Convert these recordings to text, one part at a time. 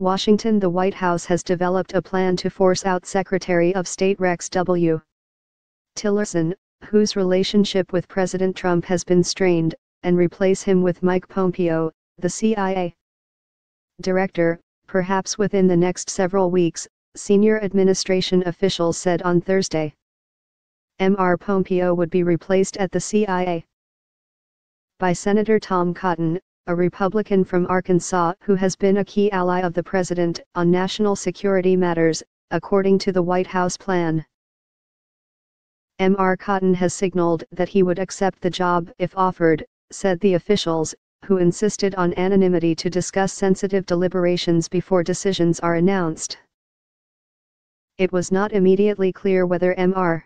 Washington. The White House has developed a plan to force out Secretary of State Rex W. Tillerson, whose relationship with President Trump has been strained, and replace him with Mike Pompeo, the CIA director, perhaps within the next several weeks, senior administration officials said on Thursday. Mr. Pompeo would be replaced at the CIA by Senator Tom Cotton, a Republican from Arkansas who has been a key ally of the president on national security matters, according to the White House plan. Mr. Cotton has signaled that he would accept the job if offered, said the officials, who insisted on anonymity to discuss sensitive deliberations before decisions are announced. It was not immediately clear whether Mr.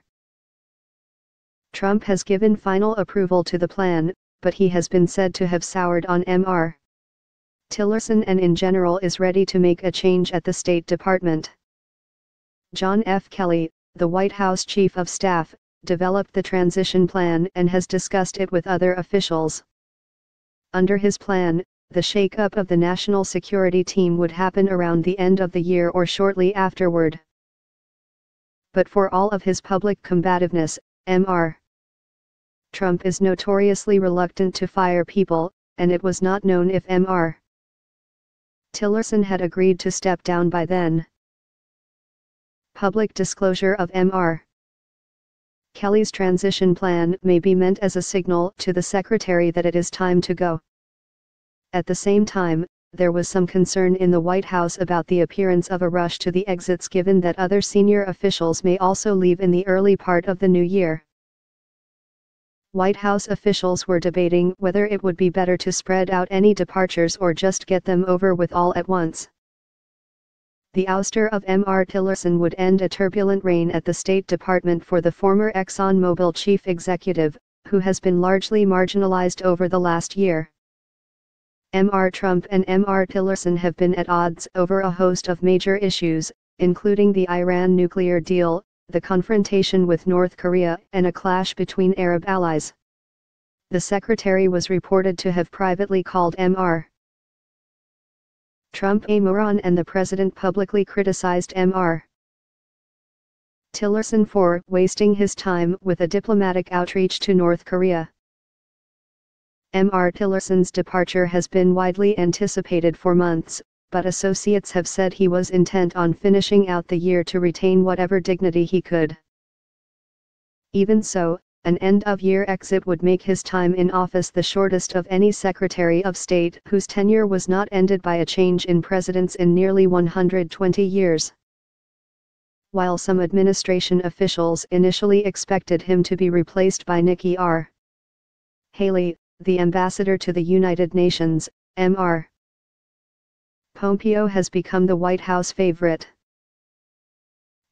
Trump has given final approval to the plan, but he has been said to have soured on Mr. Tillerson and in general is ready to make a change at the State Department. John F. Kelly, the White House Chief of Staff, developed the transition plan and has discussed it with other officials. Under his plan, the shake-up of the national security team would happen around the end of the year or shortly afterward. But for all of his public combativeness, Mr. Trump is notoriously reluctant to fire people, and it was not known if Mr. Tillerson had agreed to step down by then. Public disclosure of Mr. Kelly's transition plan may be meant as a signal to the secretary that it is time to go. At the same time, there was some concern in the White House about the appearance of a rush to the exits given that other senior officials may also leave in the early part of the new year. White House officials were debating whether it would be better to spread out any departures or just get them over with all at once. The ouster of Mr. Tillerson would end a turbulent reign at the State Department for the former ExxonMobil chief executive, who has been largely marginalized over the last year. Mr. Trump and Mr. Tillerson have been at odds over a host of major issues, including the Iran nuclear deal, the confrontation with North Korea, and a clash between Arab allies. The secretary was reported to have privately called Mr. Trump a moron, and the president publicly criticized Mr. Tillerson for wasting his time with a diplomatic outreach to North Korea. Mr. Tillerson's departure has been widely anticipated for months, but associates have said he was intent on finishing out the year to retain whatever dignity he could. Even so, an end-of-year exit would make his time in office the shortest of any Secretary of State whose tenure was not ended by a change in presidents in nearly 120 years. While some administration officials initially expected him to be replaced by Nikki R. Haley, the ambassador to the United Nations, Mr. Pompeo has become the White House favorite.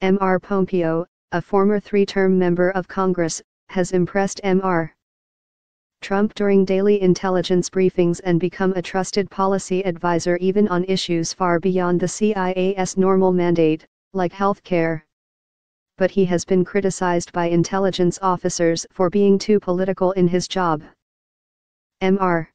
Mr. Pompeo, a former three-term member of Congress, has impressed Mr. Trump during daily intelligence briefings and become a trusted policy advisor even on issues far beyond the CIA's normal mandate, like health care. But he has been criticized by intelligence officers for being too political in his job. Mr.